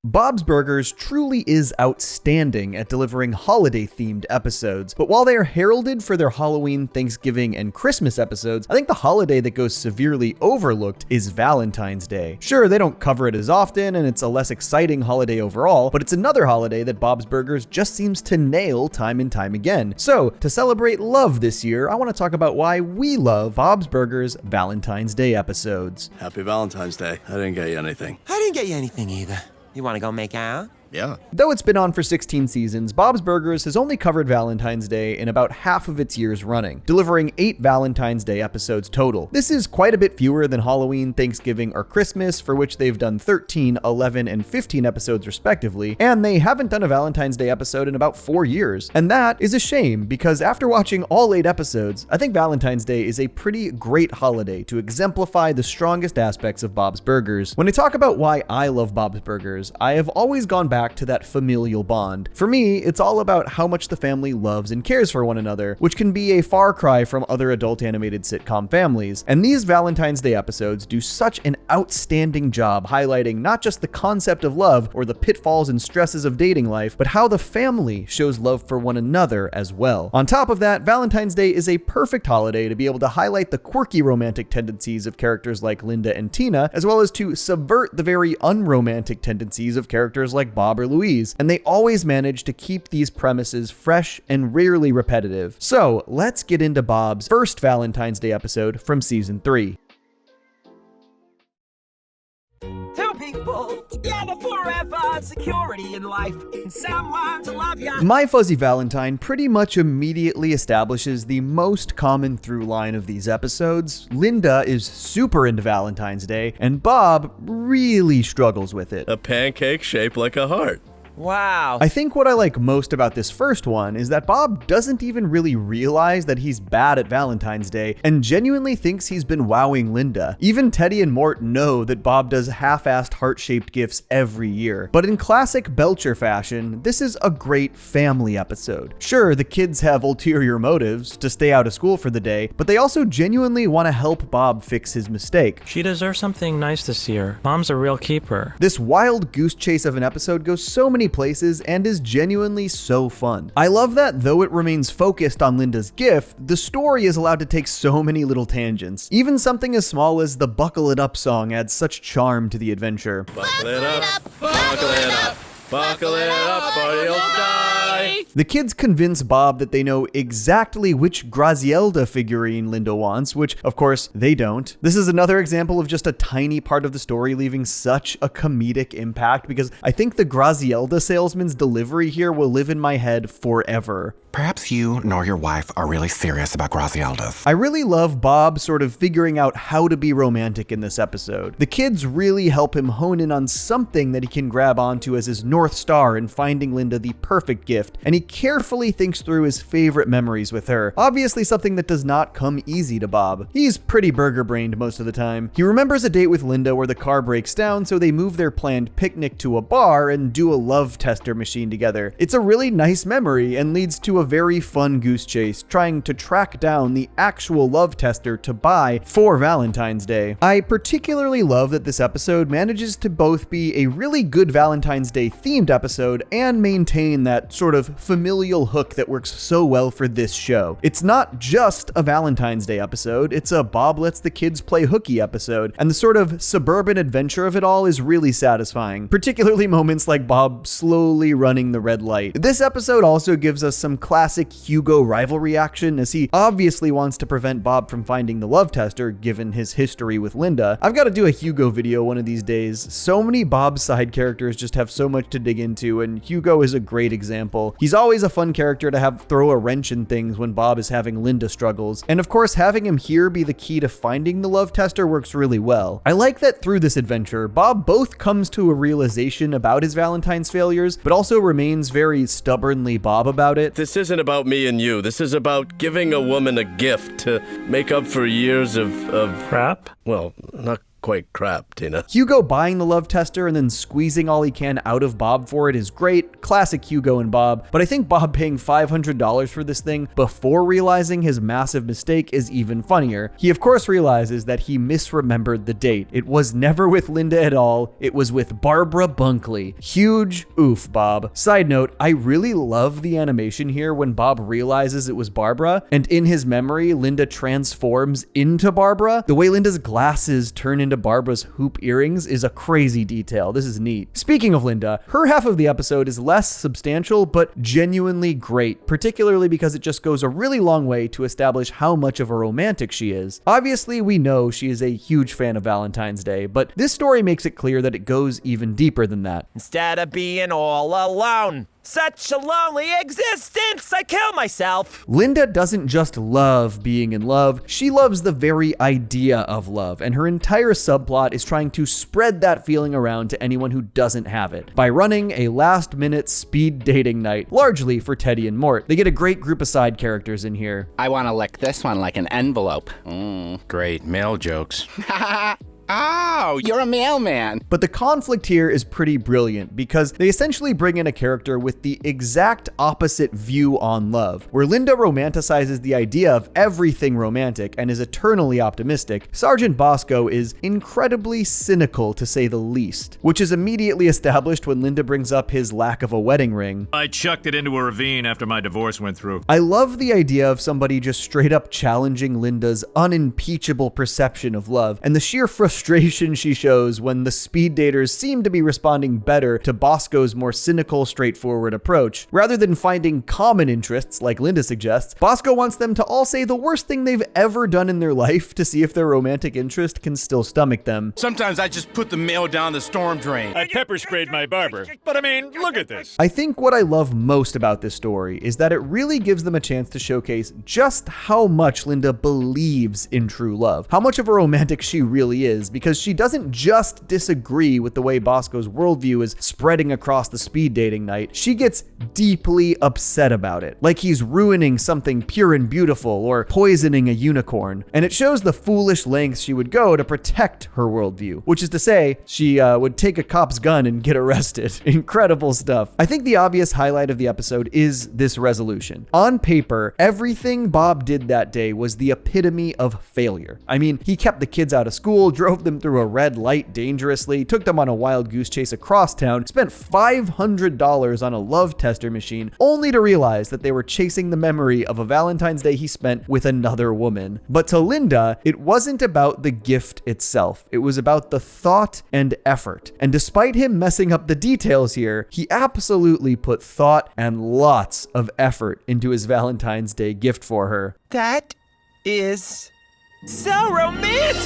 Bob's Burgers truly is outstanding at delivering holiday-themed episodes, but while they are heralded for their Halloween, Thanksgiving, and Christmas episodes, I think the holiday that goes severely overlooked is Valentine's Day. Sure, they don't cover it as often, and it's a less exciting holiday overall, but it's another holiday that Bob's Burgers just seems to nail time and time again. So, to celebrate love this year, I want to talk about why we love Bob's Burgers Valentine's Day episodes. Happy Valentine's Day. I didn't get you anything. I didn't get you anything either. You want to go make out? Yeah. Though it's been on for 16 seasons, Bob's Burgers has only covered Valentine's Day in about half of its years running, delivering 8 Valentine's Day episodes total. This is quite a bit fewer than Halloween, Thanksgiving, or Christmas, for which they've done 13, 11, and 15 episodes respectively, and they haven't done a Valentine's Day episode in about 4 years. And that is a shame, because after watching all 8 episodes, I think Valentine's Day is a pretty great holiday to exemplify the strongest aspects of Bob's Burgers. When I talk about why I love Bob's Burgers, I have always gone back to that familial bond. For me, it's all about how much the family loves and cares for one another, which can be a far cry from other adult animated sitcom families. And these Valentine's Day episodes do such an outstanding job highlighting not just the concept of love or the pitfalls and stresses of dating life, but how the family shows love for one another as well. On top of that, Valentine's Day is a perfect holiday to be able to highlight the quirky romantic tendencies of characters like Linda and Tina, as well as to subvert the very unromantic tendencies of characters like Bob or Louise, and they always manage to keep these premises fresh and rarely repetitive. So let's get into Bob's first Valentine's Day episode from season 3. Two people together forever, security in life, and someone to love ya. My Fuzzy Valentine pretty much immediately establishes the most common through line of these episodes. Linda is super into Valentine's Day, and Bob really struggles with it. A pancake shaped like a heart. Wow. I think what I like most about this first one is that Bob doesn't even really realize that he's bad at Valentine's Day and genuinely thinks he's been wowing Linda. Even Teddy and Mort know that Bob does half-assed heart-shaped gifts every year. But in classic Belcher fashion, this is a great family episode. Sure, the kids have ulterior motives to stay out of school for the day, but they also genuinely want to help Bob fix his mistake. She deserves something nice this year. Mom's a real keeper. This wild goose chase of an episode goes so many places and is genuinely so fun. I love that though it remains focused on Linda's gift, the story is allowed to take so many little tangents. Even something as small as the Buckle It Up song adds such charm to the adventure. Buckle it up, buckle it up, buckle it up or you'll die. The kids convince Bob that they know exactly which Grazielda figurine Linda wants, which of course they don't. This is another example of just a tiny part of the story leaving such a comedic impact, because I think the Grazielda salesman's delivery here will live in my head forever. Perhaps you nor your wife are really serious about Grazieldas. I really love Bob sort of figuring out how to be romantic in this episode. The kids really help him hone in on something that he can grab onto as his North Star in finding Linda the perfect gift, and he carefully thinks through his favorite memories with her. Obviously something that does not come easy to Bob. He's pretty burger-brained most of the time. He remembers a date with Linda where the car breaks down, so they move their planned picnic to a bar and do a love tester machine together. It's a really nice memory and leads to a very fun goose chase, trying to track down the actual love tester to buy for Valentine's Day. I particularly love that this episode manages to both be a really good Valentine's Day themed episode and maintain that sort of familial hook that works so well for this show. It's not just a Valentine's Day episode, it's a Bob lets the kids play hooky episode, and the sort of suburban adventure of it all is really satisfying, particularly moments like Bob slowly running the red light. This episode also gives us some classic Hugo rivalry action, as he obviously wants to prevent Bob from finding the love tester given his history with Linda. I've got to do a Hugo video one of these days. So many Bob side characters just have so much to dig into, and Hugo is a great example. He's always a fun character to have throw a wrench in things when Bob is having Linda struggles, and of course having him here be the key to finding the love tester works really well. I like that through this adventure, Bob both comes to a realization about his Valentine's failures, but also remains very stubbornly Bob about it. This isn't about me and you. This is about giving a woman a gift to make up for years of Crap? well, not quite crap, Tina. Hugo buying the love tester and then squeezing all he can out of Bob for it is great, classic Hugo and Bob, but I think Bob paying $500 for this thing before realizing his massive mistake is even funnier. He of course realizes that he misremembered the date. It was never with Linda at all, it was with Barbara Bunkley. Huge oof, Bob. Side note, I really love the animation here when Bob realizes it was Barbara, and in his memory, Linda transforms into Barbara. The way Linda's glasses turn into Barbara's hoop earrings is a crazy detail. This is neat. Speaking of Linda, her half of the episode is less substantial, but genuinely great, particularly because it just goes a really long way to establish how much of a romantic she is. Obviously, we know she is a huge fan of Valentine's Day, but this story makes it clear that it goes even deeper than that. Instead of being all alone, such a lonely existence, I kill myself. Linda doesn't just love being in love, she loves the very idea of love, and her entire subplot is trying to spread that feeling around to anyone who doesn't have it by running a last-minute speed dating night, largely for Teddy and Mort. They get a great group of side characters in here. I want to lick this one like an envelope. Great male jokes. Oh, you're a mailman. But the conflict here is pretty brilliant because they essentially bring in a character with the exact opposite view on love. Where Linda romanticizes the idea of everything romantic and is eternally optimistic, Sergeant Bosco is incredibly cynical to say the least, which is immediately established when Linda brings up his lack of a wedding ring. I chucked it into a ravine after my divorce went through. I love the idea of somebody just straight up challenging Linda's unimpeachable perception of love and the sheer frustration she shows when the speed daters seem to be responding better to Bosco's more cynical, straightforward approach. Rather than finding common interests, like Linda suggests, Bosco wants them to all say the worst thing they've ever done in their life to see if their romantic interest can still stomach them. Sometimes I just put the mail down the storm drain. I pepper sprayed my barber. But I mean, look at this. I think what I love most about this story is that it really gives them a chance to showcase just how much Linda believes in true love, how much of a romantic she really is, because she doesn't just disagree with the way Bosco's worldview is spreading across the speed dating night, she gets deeply upset about it, like he's ruining something pure and beautiful or poisoning a unicorn. And it shows the foolish lengths she would go to protect her worldview, which is to say, she would take a cop's gun and get arrested. Incredible stuff. I think the obvious highlight of the episode is this resolution. On paper, everything Bob did that day was the epitome of failure. I mean, he kept the kids out of school, drove them through a red light dangerously, took them on a wild goose chase across town, spent $500 on a love tester machine, only to realize that they were chasing the memory of a Valentine's Day he spent with another woman. But to Linda, it wasn't about the gift itself. It was about the thought and effort. And despite him messing up the details here, he absolutely put thought and lots of effort into his Valentine's Day gift for her. That is so romantic!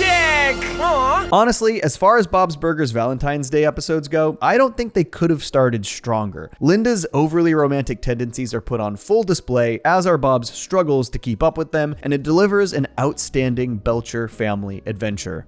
Aww. Honestly, as far as Bob's Burgers Valentine's Day episodes go, I don't think they could have started stronger. Linda's overly romantic tendencies are put on full display, as are Bob's struggles to keep up with them, and it delivers an outstanding Belcher family adventure.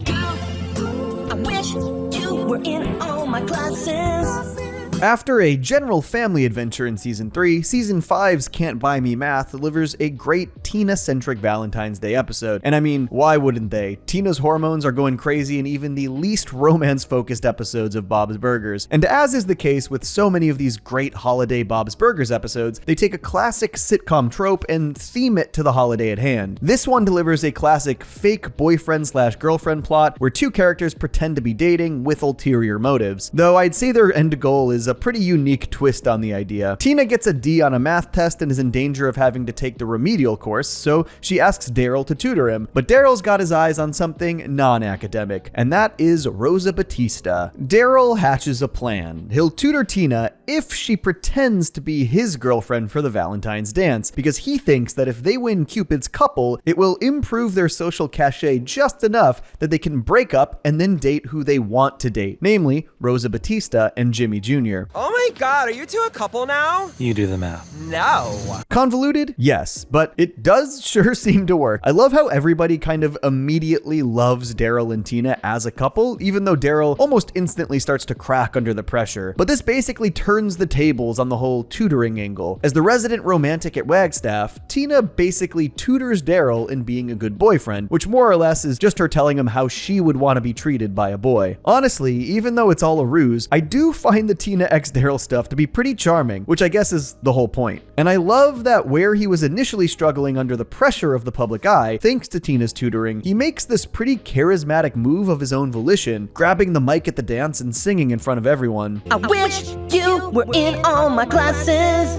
I wish you were in all my classes. After a general family adventure in Season 3, Season 5's Can't Buy Me Math delivers a great Tina-centric Valentine's Day episode. And I mean, why wouldn't they? Tina's hormones are going crazy in even the least romance-focused episodes of Bob's Burgers. And as is the case with so many of these great holiday Bob's Burgers episodes, they take a classic sitcom trope and theme it to the holiday at hand. This one delivers a classic fake boyfriend/girlfriend plot where two characters pretend to be dating with ulterior motives. Though I'd say their end goal is a pretty unique twist on the idea. Tina gets a D on a math test and is in danger of having to take the remedial course, so she asks Daryl to tutor him. But Daryl's got his eyes on something non-academic, and that is Rosa Batista. Daryl hatches a plan. He'll tutor Tina if she pretends to be his girlfriend for the Valentine's dance, because he thinks that if they win Cupid's couple, it will improve their social cachet just enough that they can break up and then date who they want to date, namely Rosa Batista and Jimmy Jr. Jr. Oh my god, are you two a couple now? You do the math. No. Convoluted? Yes, but it does sure seem to work. I love how everybody kind of immediately loves Daryl and Tina as a couple, even though Daryl almost instantly starts to crack under the pressure. But this basically turns the tables on the whole tutoring angle. As the resident romantic at Wagstaff, Tina basically tutors Daryl in being a good boyfriend, which more or less is just her telling him how she would want to be treated by a boy. Honestly, even though it's all a ruse, I do find the Tina x Daryl stuff to be pretty charming, which I guess is the whole point. And I love that where he was initially struggling under the pressure of the public eye, thanks to Tina's tutoring, he makes this pretty charismatic move of his own volition, grabbing the mic at the dance and singing in front of everyone. I wish you were in all my classes,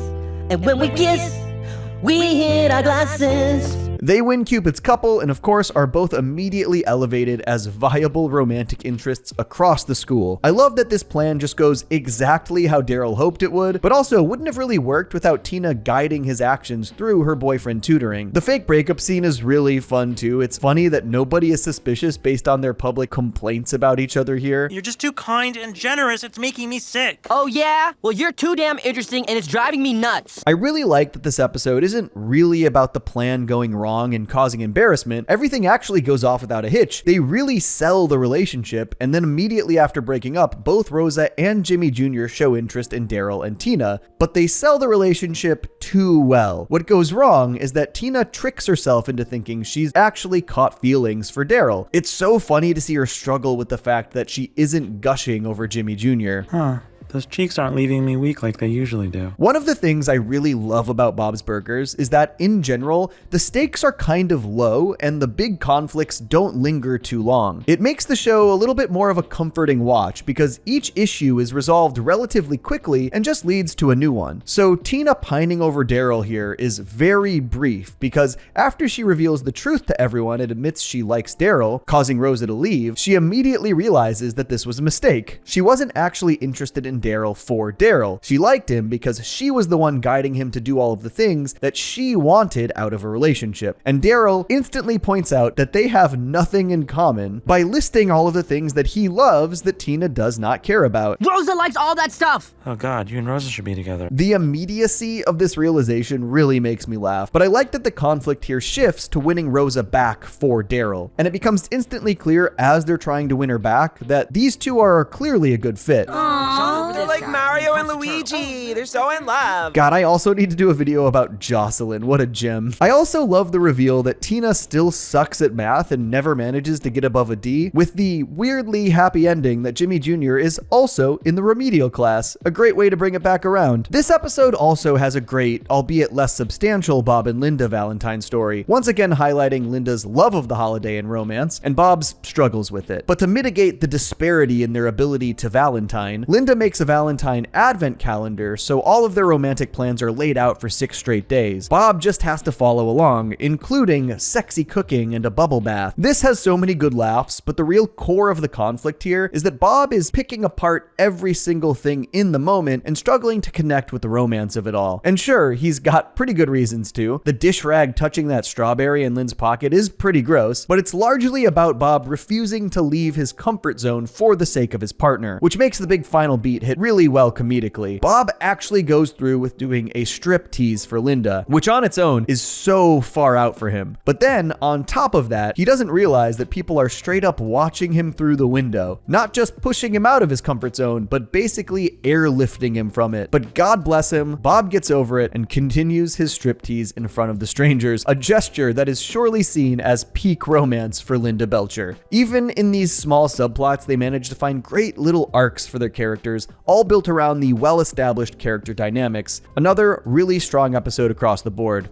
and when we kiss, we hit our glasses. They win Cupid's couple and of course are both immediately elevated as viable romantic interests across the school. I love that this plan just goes exactly how Daryl hoped it would, but also wouldn't have really worked without Tina guiding his actions through her boyfriend tutoring. The fake breakup scene is really fun too. It's funny that nobody is suspicious based on their public complaints about each other here. You're just too kind and generous. It's making me sick. Oh yeah? Well, you're too damn interesting and it's driving me nuts. I really like that this episode isn't really about the plan going wrong and causing embarrassment. Everything actually goes off without a hitch. They really sell the relationship, and then immediately after breaking up, both Rosa and Jimmy Jr. show interest in Daryl and Tina, but they sell the relationship too well. What goes wrong is that Tina tricks herself into thinking she's actually caught feelings for Daryl. It's so funny to see her struggle with the fact that she isn't gushing over Jimmy Jr. Those cheeks aren't leaving me weak like they usually do. One of the things I really love about Bob's Burgers is that, in general, the stakes are kind of low and the big conflicts don't linger too long. It makes the show a little bit more of a comforting watch because each issue is resolved relatively quickly and just leads to a new one. So Tina pining over Daryl here is very brief because after she reveals the truth to everyone and admits she likes Daryl, causing Rosa to leave, she immediately realizes that this was a mistake. She wasn't actually interested in Daryl for Daryl. She liked him because she was the one guiding him to do all of the things that she wanted out of a relationship. And Daryl instantly points out that they have nothing in common by listing all of the things that he loves that Tina does not care about. Rosa likes all that stuff. Oh god, you and Rosa should be together. The immediacy of this realization really makes me laugh, but I like that the conflict here shifts to winning Rosa back for Daryl. And it becomes instantly clear as they're trying to win her back that these two are clearly a good fit. They're like Mario and Luigi. They're so in love. God, I also need to do a video about Jocelyn. What a gem. I also love the reveal that Tina still sucks at math and never manages to get above a D, with the weirdly happy ending that Jimmy Jr. is also in the remedial class. A great way to bring it back around. This episode also has a great, albeit less substantial, Bob and Linda Valentine story, once again highlighting Linda's love of the holiday and romance, and Bob's struggles with it. But to mitigate the disparity in their ability to Valentine, Linda makes a Valentine advent calendar, so all of their romantic plans are laid out for 6 straight days. Bob just has to follow along, including sexy cooking and a bubble bath. This has so many good laughs, but the real core of the conflict here is that Bob is picking apart every single thing in the moment and struggling to connect with the romance of it all. And sure, he's got pretty good reasons to. The dish rag touching that strawberry in Lynn's pocket is pretty gross, but it's largely about Bob refusing to leave his comfort zone for the sake of his partner, which makes the big final beat hit really well comedically. Bob actually goes through with doing a strip tease for Linda, which on its own is so far out for him. But then, on top of that, he doesn't realize that people are straight up watching him through the window, not just pushing him out of his comfort zone, but basically airlifting him from it. But God bless him, Bob gets over it and continues his striptease in front of the strangers, a gesture that is surely seen as peak romance for Linda Belcher. Even in these small subplots, they manage to find great little arcs for their characters, all built around the well-established character dynamics. Another really strong episode across the board.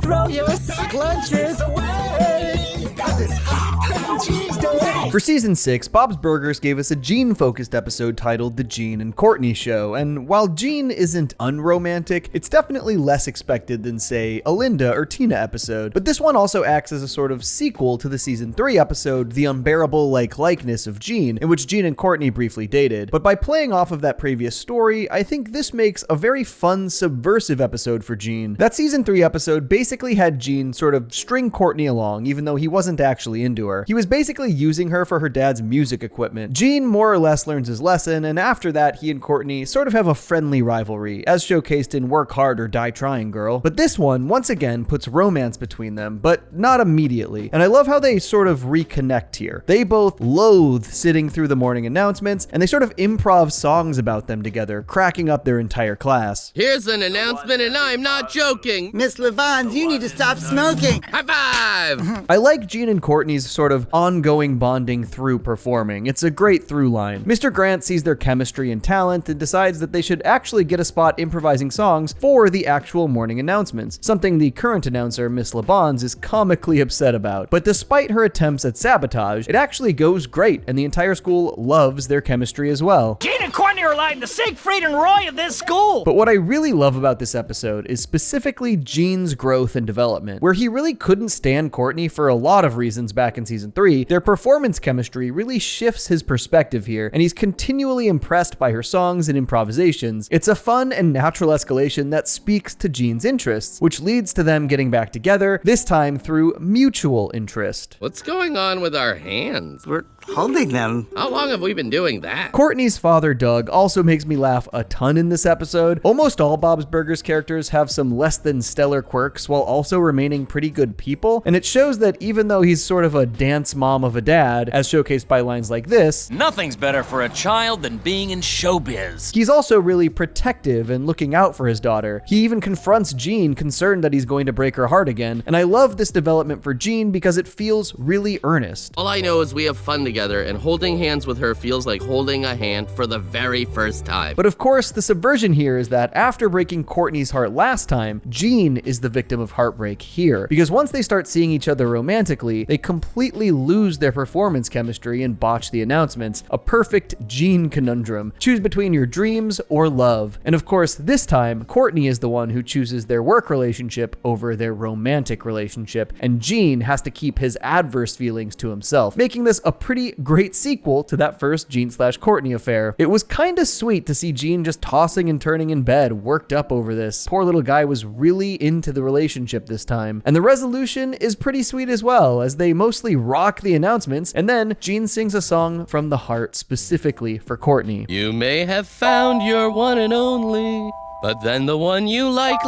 Throw your lunches away, 'cause it's hot cheese day. For season 6, Bob's Burgers gave us a Gene-focused episode titled The Gene and Courtney Show, and while Gene isn't unromantic, it's definitely less expected than, say, a Linda or Tina episode. But this one also acts as a sort of sequel to the season 3 episode, The Unbearable Likeness of Gene, in which Gene and Courtney briefly dated. But by playing off of that previous story, I think this makes a very fun, subversive episode for Gene. That season 3 episode basically had Gene sort of string Courtney along, even though he wasn't actually into her. He was basically using her for her dad's music equipment. Gene more or less learns his lesson, and after that, he and Courtney sort of have a friendly rivalry, as showcased in Work Hard or Die Trying Girl. But this one, once again, puts romance between them, but not immediately. And I love how they sort of reconnect here. They both loathe sitting through the morning announcements, and they sort of improv songs about them together, cracking up their entire class. Here's an announcement, and I'm not joking. Miss Levans, you need to stop smoking. High five! I like Gene and Courtney's sort of ongoing bonding through performing. It's a great through line. Mr. Grant sees their chemistry and talent and decides that they should actually get a spot improvising songs for the actual morning announcements, something the current announcer, Miss Levans, is comically upset about. But despite her attempts at sabotage, it actually goes great, and the entire school loves their chemistry as well. Gene and Courtney are like the Siegfried and Roy of this school. But what I really love about this episode is specifically Gene's growth and development. Where he really couldn't stand Courtney for a lot of reasons back in season 3, their performance chemistry really shifts his perspective here, and he's continually impressed by her songs and improvisations. It's a fun and natural escalation that speaks to Gene's interests, which leads to them getting back together, this time through mutual interest. What's going on with our hands? We're holding them. How long have we been doing that? Courtney's father, Doug, also makes me laugh a ton in this episode. Almost all Bob's Burgers characters have some less than stellar quirks while also remaining pretty good people, and it shows that even though he's sort of a dance mom of a dad, as showcased by lines like this, nothing's better for a child than being in showbiz. He's also really protective and looking out for his daughter. He even confronts Gene, concerned that he's going to break her heart again, and I love this development for Gene because it feels really earnest. All I know is we have fun together, and holding hands with her feels like holding a hand for the very first time. But of course, the subversion here is that after breaking Courtney's heart last time, Gene is the victim of heartbreak here. Because once they start seeing each other romantically, they completely lose their performance chemistry and botch the announcements. A perfect Gene conundrum. Choose between your dreams or love. And of course, this time, Courtney is the one who chooses their work relationship over their romantic relationship, and Gene has to keep his adverse feelings to himself, making this a pretty great sequel to that first Gene/Courtney affair. It was kinda sweet to see Gene just tossing and turning in bed, worked up over this. Poor little guy was really into the relationship this time. And the resolution is pretty sweet as well, as they mostly rock the announcements, and then Gene sings a song from the heart specifically for Courtney. You may have found your one and only, but then the one you like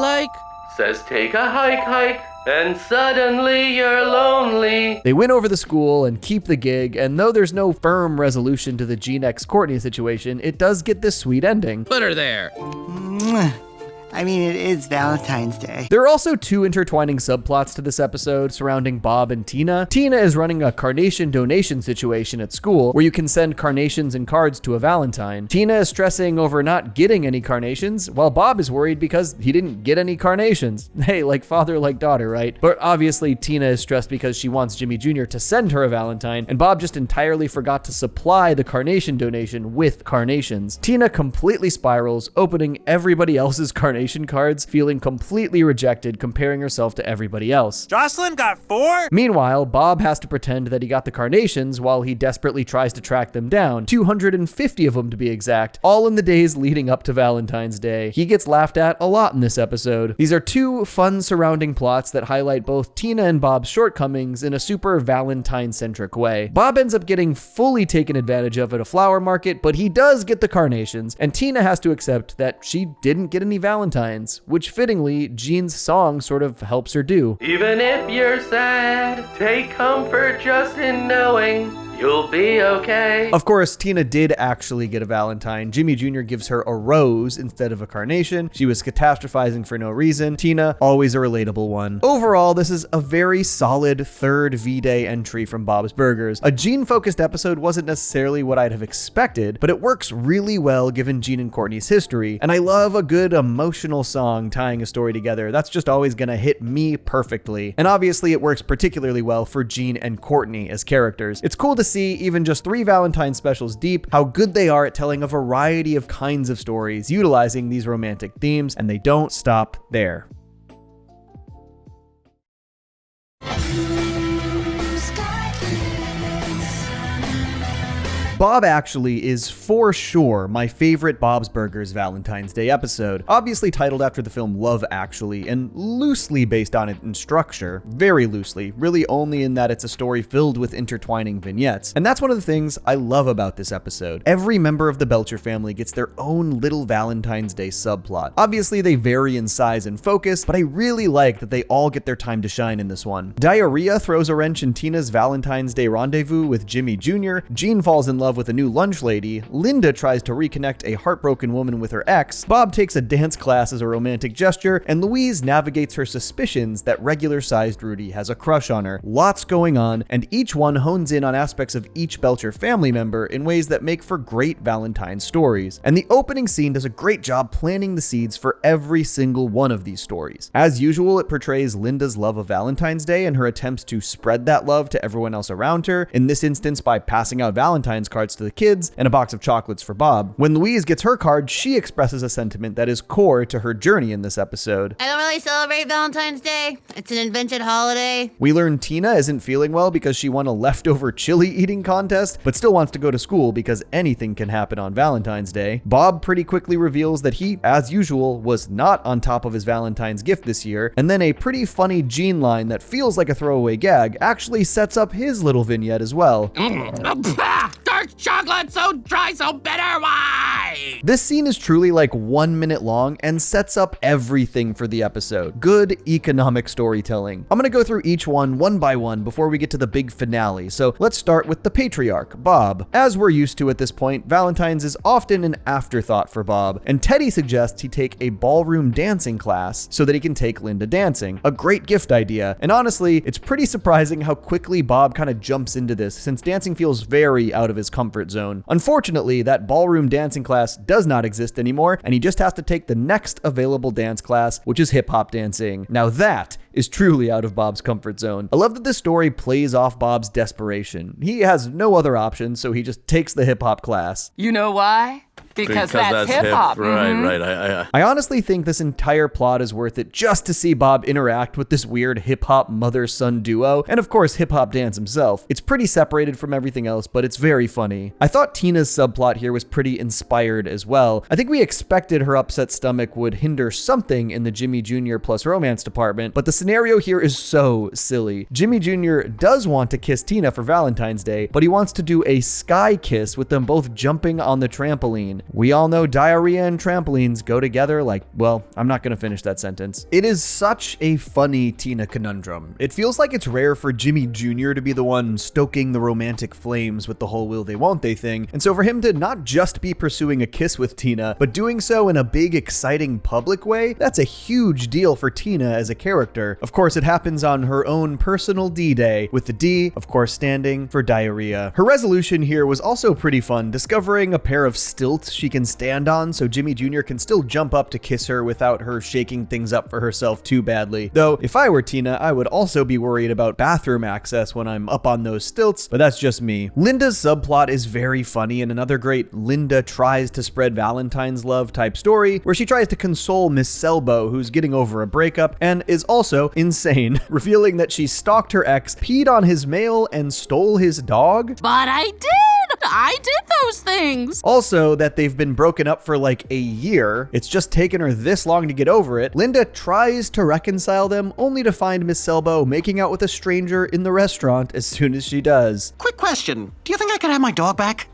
says take a hike, and suddenly you're lonely. They win over the school and keep the gig, and though there's no firm resolution to the Gene x Courtney situation, it does get this sweet ending. Put her there. I mean, it is Valentine's Day. There are also two intertwining subplots to this episode surrounding Bob and Tina. Tina is running a carnation donation situation at school where you can send carnations and cards to a Valentine. Tina is stressing over not getting any carnations, while Bob is worried because he didn't get any carnations. Hey, like father, like daughter, right? But obviously Tina is stressed because she wants Jimmy Jr. to send her a Valentine, and Bob just entirely forgot to supply the carnation donation with carnations. Tina completely spirals, opening everybody else's carnation cards, feeling completely rejected, comparing herself to everybody else. Jocelyn got 4? Meanwhile, Bob has to pretend that he got the carnations while he desperately tries to track them down, 250 of them to be exact, all in the days leading up to Valentine's Day. He gets laughed at a lot in this episode. These are two fun surrounding plots that highlight both Tina and Bob's shortcomings in a super Valentine-centric way. Bob ends up getting fully taken advantage of at a flower market, but he does get the carnations, and Tina has to accept that she didn't get any Valentines, which fittingly, Gene's song sort of helps her do. Even if you're sad, take comfort just in knowing you'll be okay. Of course, Tina did actually get a Valentine. Jimmy Jr. gives her a rose instead of a carnation. She was catastrophizing for no reason. Tina, always a relatable one. Overall, this is a very solid third V-Day entry from Bob's Burgers. A Gene-focused episode wasn't necessarily what I'd have expected, but it works really well given Gene and Courtney's history. And I love a good emotional song tying a story together. That's just always gonna hit me perfectly. And obviously, it works particularly well for Gene and Courtney as characters. It's cool to see, even just 3 Valentine specials deep, how good they are at telling a variety of kinds of stories, utilizing these romantic themes, and they don't stop there. Bob Actually is for sure my favorite Bob's Burgers Valentine's Day episode, obviously titled after the film Love Actually and loosely based on it in structure, very loosely, really only in that it's a story filled with intertwining vignettes. And that's one of the things I love about this episode. Every member of the Belcher family gets their own little Valentine's Day subplot. Obviously they vary in size and focus, but I really like that they all get their time to shine in this one. Diarrhea throws a wrench in Tina's Valentine's Day rendezvous with Jimmy Jr., Jean falls in love with a new lunch lady, Linda tries to reconnect a heartbroken woman with her ex, Bob takes a dance class as a romantic gesture, and Louise navigates her suspicions that regular-sized Rudy has a crush on her. Lots going on, and each one hones in on aspects of each Belcher family member in ways that make for great Valentine stories. And the opening scene does a great job planting the seeds for every single one of these stories. As usual, it portrays Linda's love of Valentine's Day and her attempts to spread that love to everyone else around her, in this instance by passing out Valentine's cards to the kids and a box of chocolates for Bob. When Louise gets her card, she expresses a sentiment that is core to her journey in this episode. I don't really celebrate Valentine's Day. It's an invented holiday. We learn Tina isn't feeling well because she won a leftover chili eating contest, but still wants to go to school because anything can happen on Valentine's Day. Bob pretty quickly reveals that he, as usual, was not on top of his Valentine's gift this year, and then a pretty funny Jean line that feels like a throwaway gag actually sets up his little vignette as well. Dark chocolate, so dry, so bitter, why? This scene is truly like 1 minute long and sets up everything for the episode. Good economic storytelling. I'm gonna go through each one by one before we get to the big finale, so let's start with the patriarch, Bob. As we're used to at this point, Valentine's is often an afterthought for Bob, and Teddy suggests he take a ballroom dancing class so that he can take Linda dancing. A great gift idea, and honestly, it's pretty surprising how quickly Bob kind of jumps into this, since dancing feels very out of his comfort zone. Unfortunately, that ballroom dancing class does not exist anymore, and he just has to take the next available dance class, which is hip-hop dancing. Now that is truly out of Bob's comfort zone. I love that this story plays off Bob's desperation. He has no other option, so he just takes the hip-hop class. You know why? Because that's hip-hop. Right. I honestly think this entire plot is worth it just to see Bob interact with this weird hip-hop mother-son duo, and of course hip-hop dance himself. It's pretty separated from everything else, but it's very funny. I thought Tina's subplot here was pretty inspired as well. I think we expected her upset stomach would hinder something in the Jimmy Jr. plus romance department, but the scenario here is so silly. Jimmy Jr. does want to kiss Tina for Valentine's Day, but he wants to do a sky kiss with them both jumping on the trampoline. We all know diarrhea and trampolines go together like, well, I'm not gonna finish that sentence. It is such a funny Tina conundrum. It feels like it's rare for Jimmy Jr. to be the one stoking the romantic flames with the whole will they won't they thing, and so for him to not just be pursuing a kiss with Tina, but doing so in a big, exciting public way, that's a huge deal for Tina as a character. Of course, it happens on her own personal D-Day, with the D, of course, standing for diarrhea. Her resolution here was also pretty fun, discovering a pair of stilts she can stand on so Jimmy Jr. can still jump up to kiss her without her shaking things up for herself too badly. Though, if I were Tina, I would also be worried about bathroom access when I'm up on those stilts, but that's just me. Linda's subplot is very funny and another great Linda tries to spread Valentine's love type story, where she tries to console Miss Selbo, who's getting over a breakup, and is also insane, revealing that she stalked her ex, peed on his mail, and stole his dog. But I did those things. Also, that they've been broken up for like a year. It's just taken her this long to get over it. Linda tries to reconcile them, only to find Miss Selbo making out with a stranger in the restaurant as soon as she does. Quick question. Do you think I could have my dog back?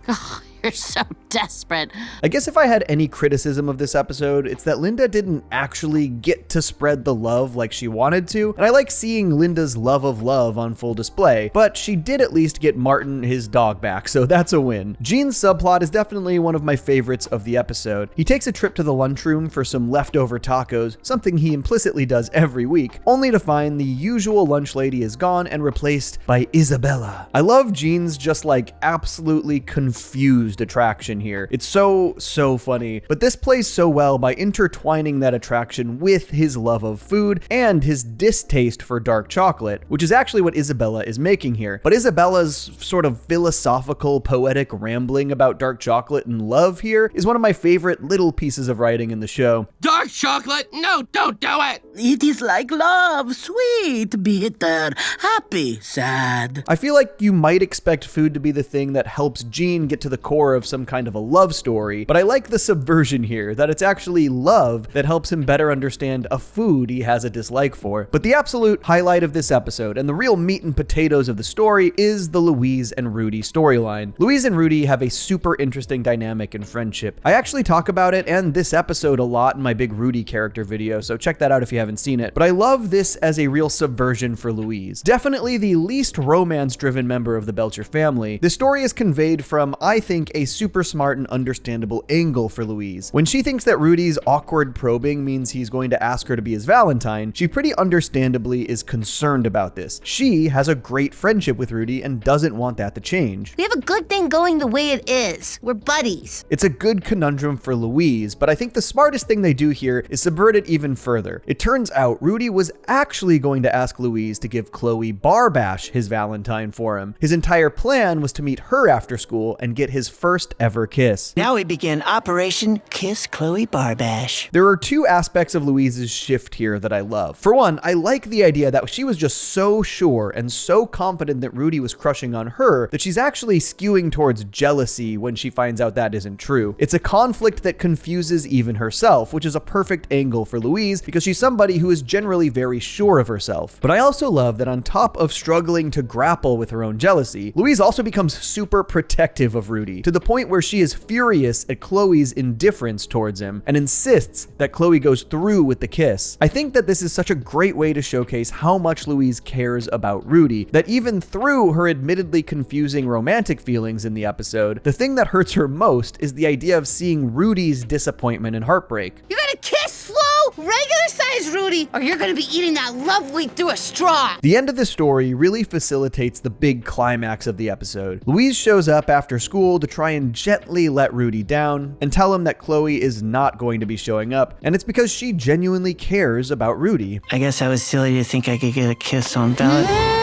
You're so desperate. I guess if I had any criticism of this episode, it's that Linda didn't actually get to spread the love like she wanted to, and I like seeing Linda's love of love on full display, but she did at least get Martin his dog back, so that's a win. Gene's subplot is definitely one of my favorites of the episode. He takes a trip to the lunchroom for some leftover tacos, something he implicitly does every week, only to find the usual lunch lady is gone and replaced by Isabella. I love Gene's just like absolutely confused used attraction here. It's so funny, but this plays so well by intertwining that attraction with his love of food and his distaste for dark chocolate, which is actually what Isabella is making here. But Isabella's sort of philosophical, poetic rambling about dark chocolate and love here is one of my favorite little pieces of writing in the show. Dark chocolate? No, don't do it! It is like love, sweet, bitter, happy, sad. I feel like you might expect food to be the thing that helps Gene get to the core of some kind of a love story, but I like the subversion here, that it's actually love that helps him better understand a food he has a dislike for. But the absolute highlight of this episode, and the real meat and potatoes of the story, is the Louise and Rudy storyline. Louise and Rudy have a super interesting dynamic and friendship. I actually talk about it and this episode a lot in my big Rudy character video, so check that out if you haven't seen it. But I love this as a real subversion for Louise. Definitely the least romance-driven member of the Belcher family, the story is conveyed from, I think, a super smart and understandable angle for Louise. When she thinks that Rudy's awkward probing means he's going to ask her to be his Valentine, she pretty understandably is concerned about this. She has a great friendship with Rudy and doesn't want that to change. We have a good thing going the way it is. We're buddies. It's a good conundrum for Louise, but I think the smartest thing they do here is subvert it even further. It turns out Rudy was actually going to ask Louise to give Chloe Barbash his Valentine for him. His entire plan was to meet her after school and get his first ever kiss. Now we begin Operation Kiss Chloe Barbash. There are two aspects of Louise's shift here that I love. For one, I like the idea that she was just so sure and so confident that Rudy was crushing on her that she's actually skewing towards jealousy when she finds out that isn't true. It's a conflict that confuses even herself, which is a perfect angle for Louise because she's somebody who is generally very sure of herself. But I also love that on top of struggling to grapple with her own jealousy, Louise also becomes super protective of Rudy, to the point where she is furious at Chloe's indifference towards him and insists that Chloe goes through with the kiss. I think that this is such a great way to showcase how much Louise cares about Rudy, that even through her admittedly confusing romantic feelings in the episode, the thing that hurts her most is the idea of seeing Rudy's disappointment and heartbreak. You gotta kiss slow, regular size Rudy, or you're gonna be eating that love leak through a straw. The end of the story really facilitates the big climax of the episode. Louise shows up after school to try and gently let Rudy down and tell him that Chloe is not going to be showing up, and it's because she genuinely cares about Rudy. I guess I was silly to think I could get a kiss on Valentine.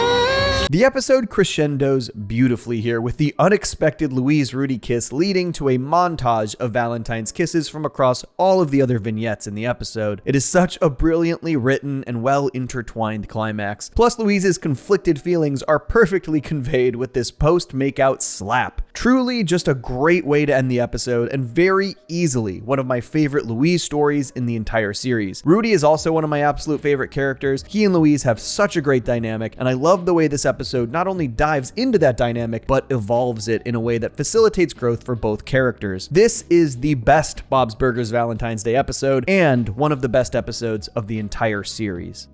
The episode crescendos beautifully here with the unexpected Louise-Rudy kiss leading to a montage of Valentine's kisses from across all of the other vignettes in the episode. It is such a brilliantly written and well intertwined climax. Plus, Louise's conflicted feelings are perfectly conveyed with this post-makeout slap. Truly just a great way to end the episode and very easily one of my favorite Louise stories in the entire series. Rudy is also one of my absolute favorite characters. He and Louise have such a great dynamic, and I love the way this episode not only dives into that dynamic, but evolves it in a way that facilitates growth for both characters. This is the best Bob's Burgers Valentine's Day episode, and one of the best episodes of the entire series.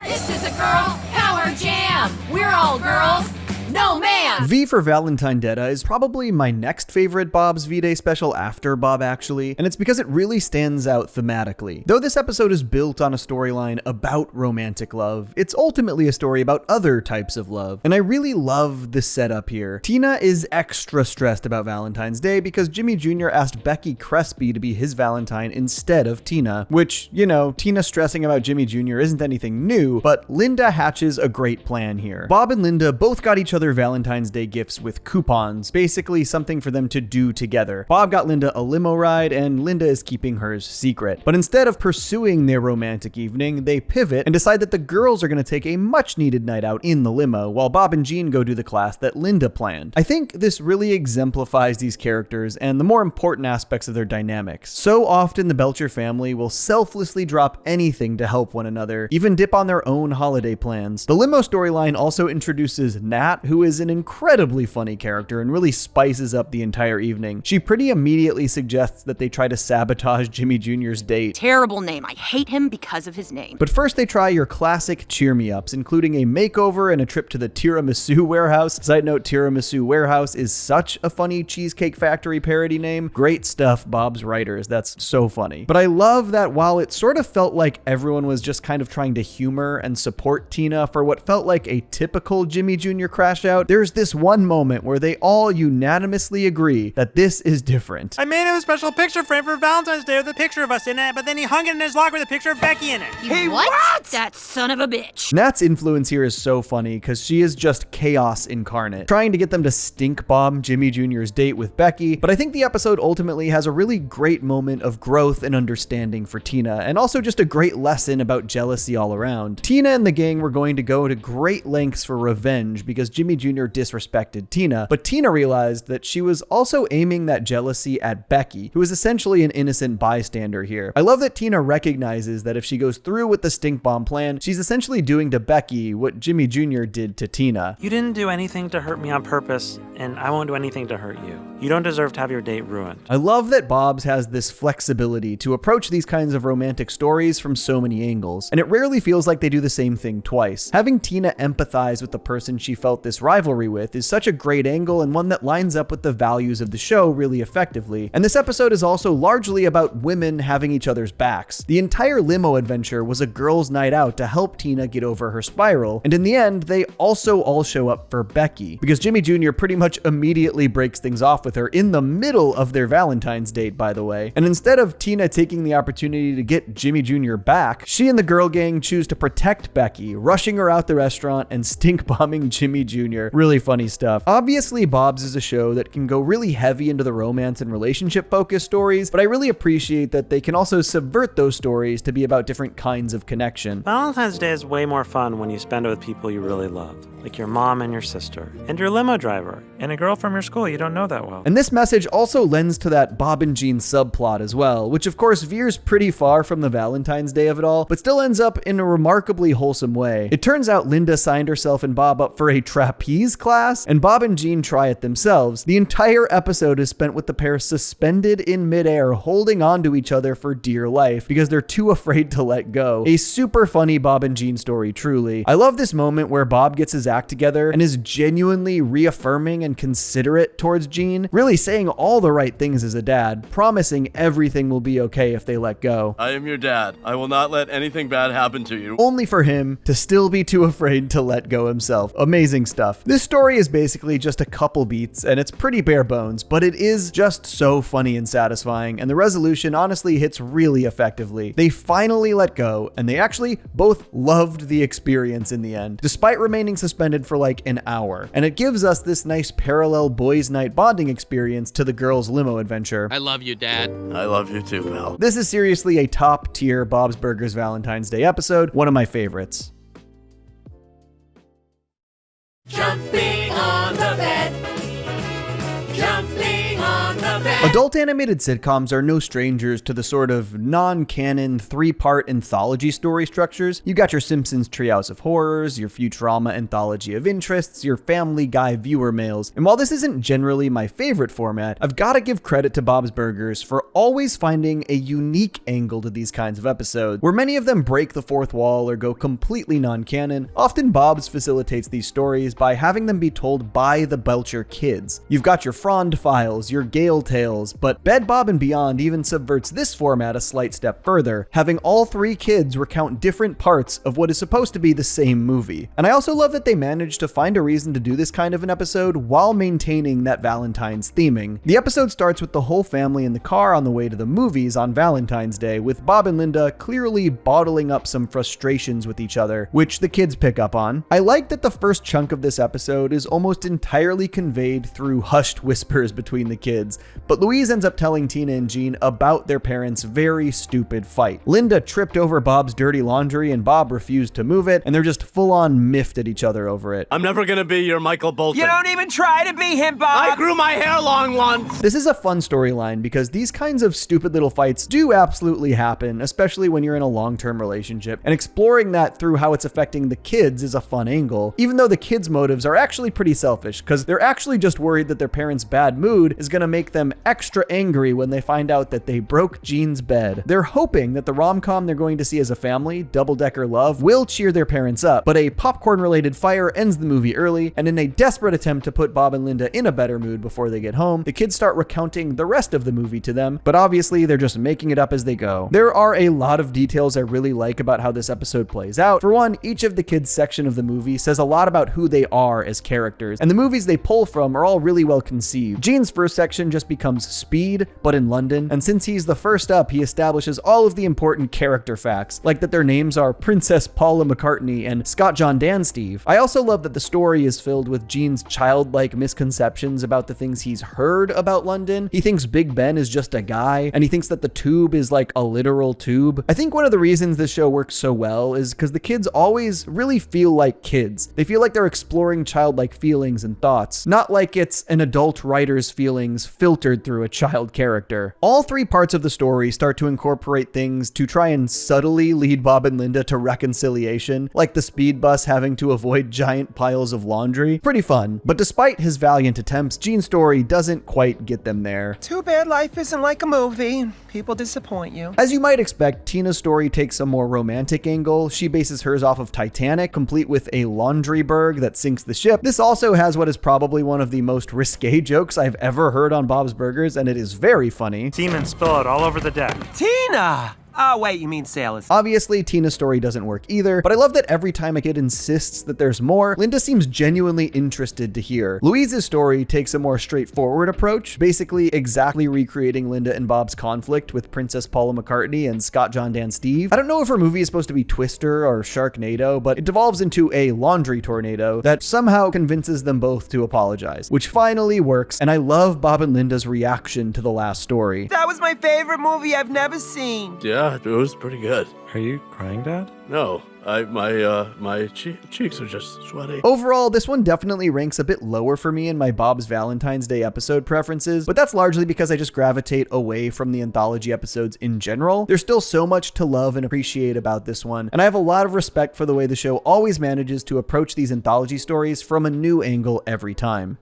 This is a girl power jam. We're all girls. No man! V for Valentine-detta is probably my next favorite Bob's V-Day special after Bob Actually, and it's because it really stands out thematically. Though this episode is built on a storyline about romantic love, it's ultimately a story about other types of love, and I really love the setup here. Tina is extra stressed about Valentine's Day because Jimmy Jr. asked Becky Crespi to be his Valentine instead of Tina, which, you know, Tina stressing about Jimmy Jr. isn't anything new, but Linda hatches a great plan here. Bob and Linda both got each other Valentine's Day gifts with coupons, basically something for them to do together. Bob got Linda a limo ride, and Linda is keeping hers secret. But instead of pursuing their romantic evening, they pivot and decide that the girls are going to take a much needed night out in the limo, while Bob and Jean go to the class that Linda planned. I think this really exemplifies these characters and the more important aspects of their dynamics. So often the Belcher family will selflessly drop anything to help one another, even dip on their own holiday plans. The limo storyline also introduces Nat, who is an incredibly funny character and really spices up the entire evening. She pretty immediately suggests that they try to sabotage Jimmy Jr.'s date. Terrible name. I hate him because of his name. But first they try your classic cheer-me-ups, including a makeover and a trip to the Tiramisu Warehouse. Side note, Tiramisu Warehouse is such a funny Cheesecake Factory parody name. Great stuff, Bob's writers. That's so funny. But I love that while it sort of felt like everyone was just kind of trying to humor and support Tina for what felt like a typical Jimmy Jr. crash out, there's this this one moment where they all unanimously agree that this is different. I made him a special picture frame for Valentine's Day with a picture of us in it, but then he hung it in his locker with a picture of Becky in it. Hey, what? That son of a bitch. Nat's influence here is so funny because she is just chaos incarnate, trying to get them to stink bomb Jimmy Jr.'s date with Becky, but I think the episode ultimately has a really great moment of growth and understanding for Tina, and also just a great lesson about jealousy all around. Tina and the gang were going to go to great lengths for revenge because Jimmy Jr. disrespected Tina, but Tina realized that she was also aiming that jealousy at Becky, who is essentially an innocent bystander here. I love that Tina recognizes that if she goes through with the stink bomb plan, she's essentially doing to Becky what Jimmy Jr. did to Tina. You didn't do anything to hurt me on purpose, and I won't do anything to hurt you. You don't deserve to have your date ruined. I love that Bob's has this flexibility to approach these kinds of romantic stories from so many angles, and it rarely feels like they do the same thing twice. Having Tina empathize with the person she felt this rivalry with is such a great angle and one that lines up with the values of the show really effectively. And this episode is also largely about women having each other's backs. The entire limo adventure was a girls' night out to help Tina get over her spiral, and in the end, they also all show up for Becky, because Jimmy Jr. pretty much immediately breaks things off with her in the middle of their Valentine's date, by the way. And instead of Tina taking the opportunity to get Jimmy Jr. back, she and the girl gang choose to protect Becky, rushing her out the restaurant and stink bombing Jimmy Jr. Really funny stuff. Obviously, Bob's is a show that can go really heavy into the romance and relationship focused stories, but I really appreciate that they can also subvert those stories to be about different kinds of connection. Valentine's Day is way more fun when you spend it with people you really love, like your mom and your sister, and your limo driver, and a girl from your school you don't know that well. And this message also lends to that Bob and Jean subplot as well, which of course veers pretty far from the Valentine's Day of it all, but still ends up in a remarkably wholesome way. It turns out Linda signed herself and Bob up for a trapeze class, and Bob and Jean try it themselves. The entire episode is spent with the pair suspended in midair, holding on to each other for dear life because they're too afraid to let go. A super funny Bob and Jean story, truly. I love this moment where Bob gets his act together and is genuinely reaffirming and considerate towards Jean, really saying all the right things as a dad, promising everything will be okay if they let go. I am your dad. I will not let anything bad happen to you. Only for him to still be too afraid to let go himself. Amazing stuff. This story is basically just a couple beats and it's pretty bare bones, but it is just so funny and satisfying, and the resolution honestly hits really effectively. They finally let go, and they actually both loved the experience in the end, despite remaining suspended for like an hour. And it gives us this nice parallel boys' night bonding experience to the girls' limo adventure. I love you, Dad. I love you too, pal. This is seriously a top tier Bob's Burgers Valentine's Day episode, one of my favorites. Jumping on the bed. Jumping on the bed. Adult animated sitcoms are no strangers to the sort of non-canon three-part anthology story structures. You got your Simpsons Treehouse of Horrors, your Futurama Anthology of Interests, your Family Guy viewer mails. And while this isn't generally my favorite format, I've got to give credit to Bob's Burgers for always finding a unique angle to these kinds of episodes. Where many of them break the fourth wall or go completely non-canon, often Bob's facilitates these stories by having them be told by the Belcher kids. You've got your Frond Files, your Gale Tales, but Bed Bob and Beyond even subverts this format a slight step further, having all three kids recount different parts of what is supposed to be the same movie. And I also love that they managed to find a reason to do this kind of an episode while maintaining that Valentine's theming. The episode starts with the whole family in the car on the way to the movies on Valentine's Day, with Bob and Linda clearly bottling up some frustrations with each other, which the kids pick up on. I like that the first chunk of this episode is almost entirely conveyed through hushed whispers between the kids, but Louise ends up telling Tina and Jean about their parents' very stupid fight. Linda tripped over Bob's dirty laundry and Bob refused to move it, and they're just full-on miffed at each other over it. I'm never gonna be your Michael Bolton. You don't even try to be him, Bob! I grew my hair long once! This is a fun storyline because these kinds of stupid little fights do absolutely happen, especially when you're in a long-term relationship, and exploring that through how it's affecting the kids is a fun angle, even though the kids' motives are actually pretty selfish, because they're actually just worried that their parents' bad mood is gonna make them extra angry when they find out that they broke Jean's bed. They're hoping that the rom-com they're going to see as a family, Double-Decker Love, will cheer their parents up, but a popcorn-related fire ends the movie early, and in a desperate attempt to put Bob and Linda in a better mood before they get home, the kids start recounting the rest of the movie to them, but obviously they're just making it up as they go. There are a lot of details I really like about how this episode plays out. For one, each of the kids' section of the movie says a lot about who they are as characters, and the movies they pull from are all really well conceived. Jean's first section just becomes Speed, but in London, and since he's the first up, he establishes all of the important character facts, like that their names are Princess Paula McCartney and Scott John Dan Steve. I also love that the story is filled with Jean's childlike misconceptions about the things he's heard about London. He thinks Big Ben is just a guy, and he thinks that the tube is like a literal tube. I think one of the reasons this show works so well is because the kids always really feel like kids. They feel like they're exploring childlike feelings and thoughts, not like it's an adult writer's feelings filtered through a child character. All three parts of the story start to incorporate things to try and subtly lead Bob and Linda to reconciliation, like the speed bus having to avoid giant piles of laundry. Pretty fun. But despite his valiant attempts, Jean's story doesn't quite get them there. Too bad life isn't like a movie. People disappoint you. As you might expect, Tina's story takes a more romantic angle. She bases hers off of Titanic, complete with a laundry berg that sinks the ship. This also has what is probably one of the most risque jokes I've ever heard on Bob's Burgers, and it is very funny. Semen spill out all over the deck. Tina! Oh, wait, you mean sailors. Obviously, Tina's story doesn't work either, but I love that every time a kid insists that there's more, Linda seems genuinely interested to hear. Louise's story takes a more straightforward approach, basically exactly recreating Linda and Bob's conflict with Princess Paula McCartney and Scott John Dan Steve. I don't know if her movie is supposed to be Twister or Sharknado, but it devolves into a laundry tornado that somehow convinces them both to apologize, which finally works, and I love Bob and Linda's reaction to the last story. That was my favorite movie I've never seen. Yeah, it was pretty good. Are you crying, Dad? No, my cheeks are just sweaty. Overall, this one definitely ranks a bit lower for me in my Bob's Valentine's Day episode preferences, but that's largely because I just gravitate away from the anthology episodes in general. There's still so much to love and appreciate about this one, and I have a lot of respect for the way the show always manages to approach these anthology stories from a new angle every time.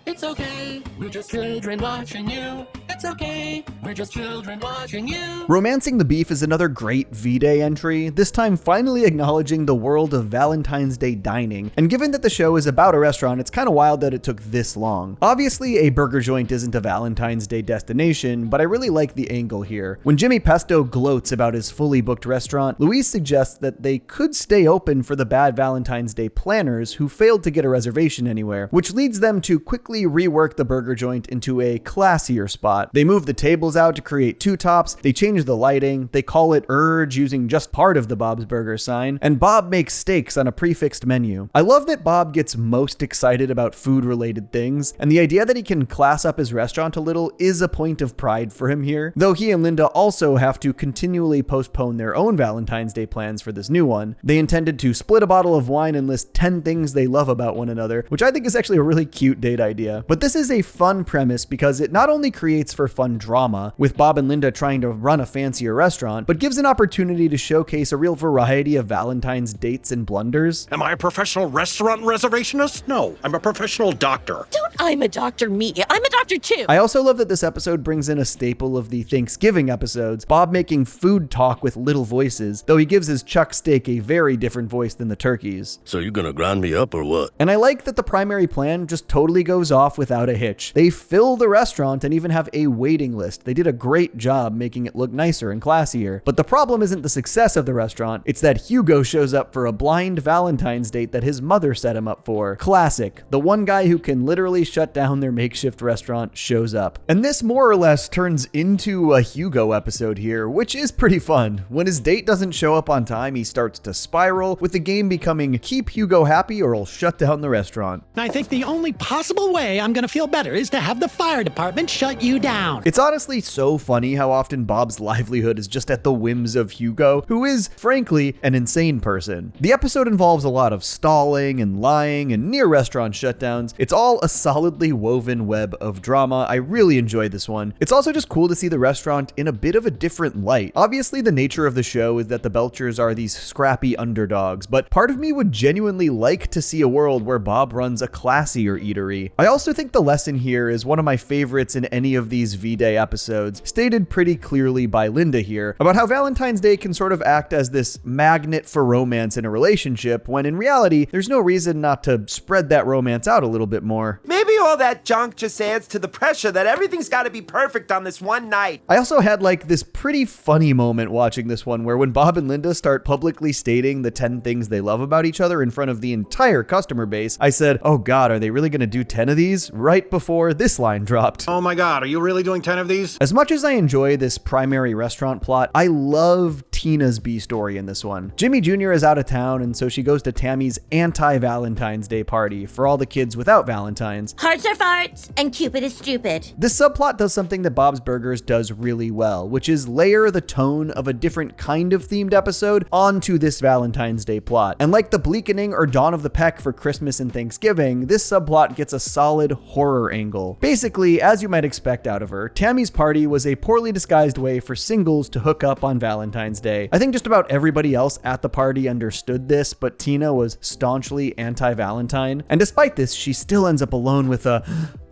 It's okay, we're just children watching you. It's okay, we're just children watching you. Romancing the Beef is another great V-Day entry, this time finally acknowledging the world of Valentine's Day dining. And given that the show is about a restaurant, it's kind of wild that it took this long. Obviously, a burger joint isn't a Valentine's Day destination, but I really like the angle here. When Jimmy Pesto gloats about his fully booked restaurant, Louise suggests that they could stay open for the bad Valentine's Day planners who failed to get a reservation anywhere, which leads them to quickly rework the burger joint into a classier spot. They move the tables out to create two tops, they change the lighting, they call it Urge using just part of the Bob's Burger sign, and Bob makes steaks on a prefixed menu. I love that Bob gets most excited about food-related things, and the idea that he can class up his restaurant a little is a point of pride for him here, though he and Linda also have to continually postpone their own Valentine's Day plans for this new one. They intended to split a bottle of wine and list 10 things they love about one another, which I think is actually a really cute date idea. But this is a fun premise because it not only creates for fun drama, with Bob and Linda trying to run a fancier restaurant, but gives an opportunity to showcase a real variety of Valentine's dates and blunders. Am I a professional restaurant reservationist? No, I'm a professional doctor. Don't I'm a doctor me. I'm a doctor too. I also love that this episode brings in a staple of the Thanksgiving episodes, Bob making food talk with little voices, though he gives his chuck steak a very different voice than the turkey's. So you gonna grind me up or what? And I like that the primary plan just totally goes off without a hitch. They fill the restaurant and even have a waiting list. They did a great job making it look nicer and classier. But the problem isn't the success of the restaurant, it's that Hugo shows up for a blind Valentine's date that his mother set him up for. Classic. The one guy who can literally shut down their makeshift restaurant shows up. And this more or less turns into a Hugo episode here, which is pretty fun. When his date doesn't show up on time, he starts to spiral, with the game becoming keep Hugo happy or I'll shut down the restaurant. I think the only possible way I'm gonna feel better is to have the fire department shut you down. It's honestly so funny how often Bob's livelihood is just at the whims of Hugo, who is, frankly, an insane person. The episode involves a lot of stalling and lying and near restaurant shutdowns. It's all a solidly woven web of drama. I really enjoyed this one. It's also just cool to see the restaurant in a bit of a different light. Obviously, the nature of the show is that the Belchers are these scrappy underdogs, but part of me would genuinely like to see a world where Bob runs a classier eatery. I also also think the lesson here is one of my favorites in any of these V-Day episodes, stated pretty clearly by Linda here, about how Valentine's Day can sort of act as this magnet for romance in a relationship, when in reality, there's no reason not to spread that romance out a little bit more. Maybe all that junk just adds to the pressure that everything's got to be perfect on this one night. I also had like this pretty funny moment watching this one where when Bob and Linda start publicly stating the 10 things they love about each other in front of the entire customer base, I said, oh God, are they really going to do 10 of these? Right before this line dropped. Oh my God, are you really doing 10 of these? As much as I enjoy this primary restaurant plot, I love Tina's B story in this one. Jimmy Jr. is out of town, and so she goes to Tammy's anti-Valentine's Day party for all the kids without Valentines. Hearts are farts, and Cupid is stupid. This subplot does something that Bob's Burgers does really well, which is layer the tone of a different kind of themed episode onto this Valentine's Day plot. And like the Bleakening or Dawn of the Peck for Christmas and Thanksgiving, this subplot gets a solid horror angle. Basically, as you might expect out of her, Tammy's party was a poorly disguised way for singles to hook up on Valentine's Day. I think just about everybody else at the party understood this, but Tina was staunchly anti-Valentine. And despite this, she still ends up alone with a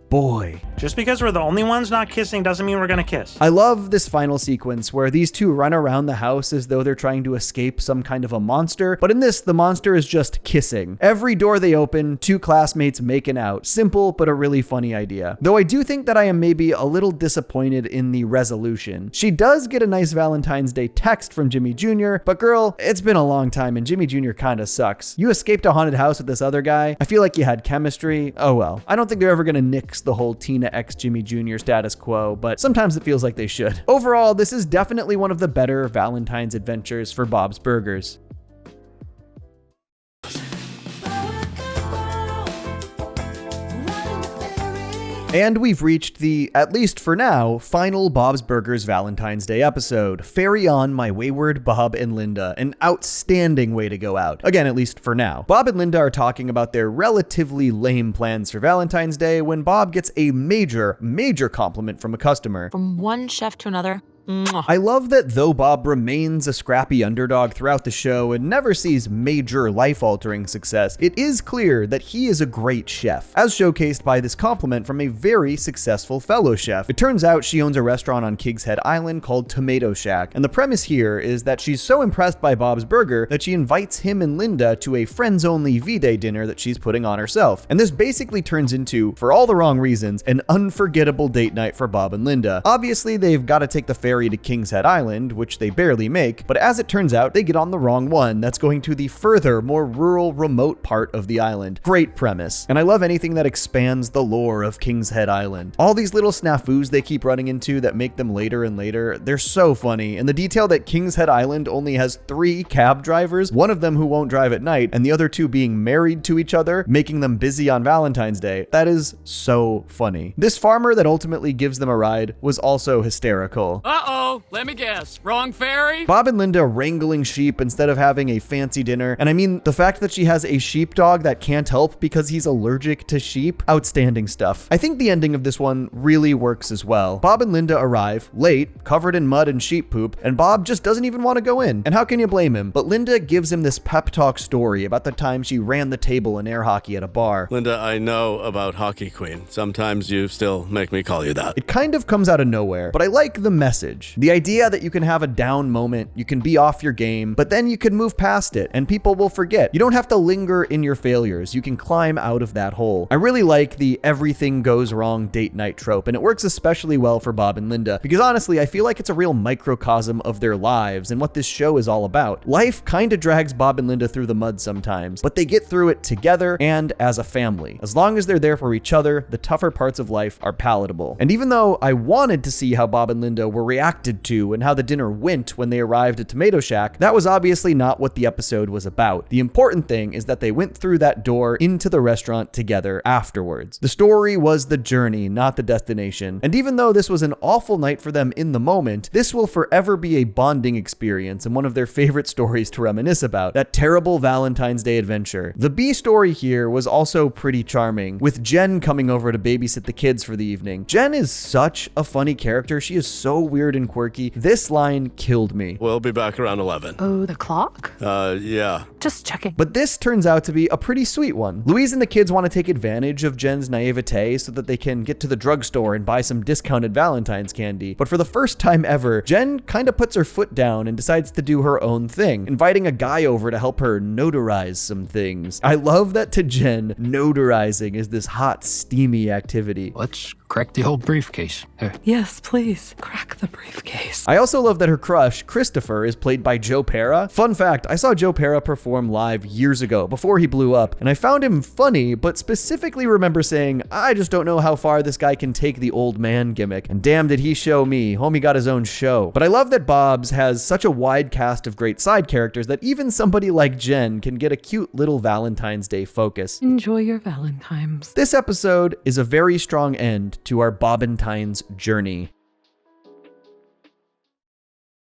boy. Just because we're the only ones not kissing doesn't mean we're gonna kiss. I love this final sequence where these two run around the house as though they're trying to escape some kind of a monster, but in this, the monster is just kissing. Every door they open, two classmates making out. Simple, but a really funny idea. Though I do think that I am maybe a little disappointed in the resolution. She does get a nice Valentine's Day text from Jimmy Jr., but girl, it's been a long time and Jimmy Jr. kinda sucks. You escaped a haunted house with this other guy. I feel like you had chemistry. Oh well. I don't think they're ever gonna nix the whole Tina x Jimmy Jr. status quo, but sometimes it feels like they should. Overall, this is definitely one of the better Valentine's adventures for Bob's Burgers. And we've reached the, at least for now, final Bob's Burgers Valentine's Day episode. Ferry on, my wayward Bob and Linda. An outstanding way to go out. Again, at least for now. Bob and Linda are talking about their relatively lame plans for Valentine's Day when Bob gets a major compliment from a customer. From one chef to another. I love that though Bob remains a scrappy underdog throughout the show and never sees major life-altering success, it is clear that he is a great chef, as showcased by this compliment from a very successful fellow chef. It turns out she owns a restaurant on King's Head Island called Tomato Shack, and the premise here is that she's so impressed by Bob's burger that she invites him and Linda to a friends-only V-Day dinner that she's putting on herself. And this basically turns into, for all the wrong reasons, an unforgettable date night for Bob and Linda. Obviously, they've got to take the ferry to King's Head Island, which they barely make, but as it turns out, they get on the wrong one that's going to the further, more rural, remote part of the island. Great premise, and I love anything that expands the lore of King's Head Island. All these little snafus they keep running into that make them later and later, they're so funny, and the detail that King's Head Island only has 3 cab drivers, one of them who won't drive at night, and the other 2 being married to each other, making them busy on Valentine's Day. That is so funny. This farmer that ultimately gives them a ride was also hysterical. Uh-oh, let me guess. Wrong ferry? Bob and Linda wrangling sheep instead of having a fancy dinner. And I mean, the fact that she has a sheepdog that can't help because he's allergic to sheep, outstanding stuff. I think the ending of this one really works as well. Bob and Linda arrive late, covered in mud and sheep poop, and Bob just doesn't even want to go in. And how can you blame him? But Linda gives him this pep talk story about the time she ran the table in air hockey at a bar. Linda, I know about Hockey Queen. Sometimes you still make me call you that. It kind of comes out of nowhere, but I like the message. The idea that you can have a down moment, you can be off your game, but then you can move past it and people will forget. You don't have to linger in your failures. You can climb out of that hole. I really like the everything goes wrong date night trope, and it works especially well for Bob and Linda because honestly, I feel like it's a real microcosm of their lives and what this show is all about. Life kind of drags Bob and Linda through the mud sometimes, but they get through it together and as a family. As long as they're there for each other, the tougher parts of life are palatable. And even though I wanted to see how Bob and Linda were reacted to and how the dinner went when they arrived at Tomato Shack, that was obviously not what the episode was about. The important thing is that they went through that door into the restaurant together afterwards. The story was the journey, not the destination. And even though this was an awful night for them in the moment, this will forever be a bonding experience and one of their favorite stories to reminisce about, that terrible Valentine's Day adventure. The B story here was also pretty charming, with Jen coming over to babysit the kids for the evening. Jen is such a funny character. She is so weird weird and quirky, this line killed me. We'll be back around 11. Oh, the clock? Yeah. Just checking. But this turns out to be a pretty sweet one. Louise and the kids want to take advantage of Jen's naivete so that they can get to the drugstore and buy some discounted Valentine's candy. But for the first time ever, Jen kind of puts her foot down and decides to do her own thing, inviting a guy over to help her notarize some things. I love that to Jen, notarizing is this hot, steamy activity. Let's crack the old briefcase. Yes, please, crack the briefcase. I also love that her crush, Christopher, is played by Joe Pera. Fun fact, I saw Joe Pera perform live years ago, before he blew up, and I found him funny, but specifically remember saying, I just don't know how far this guy can take the old man gimmick, and damn did he show me. Homie got his own show. But I love that Bob's has such a wide cast of great side characters that even somebody like Jen can get a cute little Valentine's Day focus. Enjoy your Valentines. This episode is a very strong end to our Bobbentine's journey.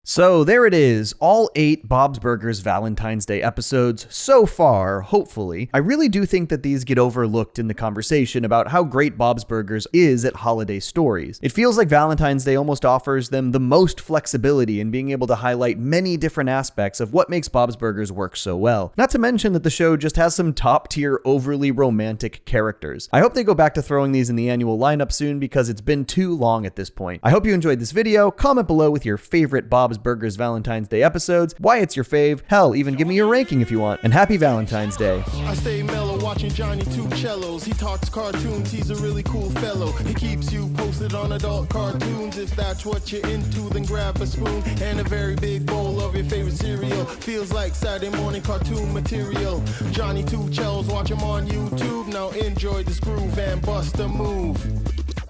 So there it is, all 8 Bob's Burgers Valentine's Day episodes so far, hopefully. I really do think that these get overlooked in the conversation about how great Bob's Burgers is at holiday stories. It feels like Valentine's Day almost offers them the most flexibility in being able to highlight many different aspects of what makes Bob's Burgers work so well. Not to mention that the show just has some top-tier, overly romantic characters. I hope they go back to throwing these in the annual lineup soon because it's been too long at this point. I hope you enjoyed this video. Comment below with your favorite Bob's Burgers Valentine's Day episodes, why it's your fave, hell, even give me your ranking if you want, and happy Valentine's Day. I stay mellow watching Johnny two cellos. He talks cartoons, he's a really cool fellow. He keeps you posted on adult cartoons. If that's what you're into, then grab a spoon and a very big bowl of your favorite cereal. Feels like Saturday morning cartoon material. Johnny two cellos, watch him on YouTube. Now enjoy this groove and bust a move.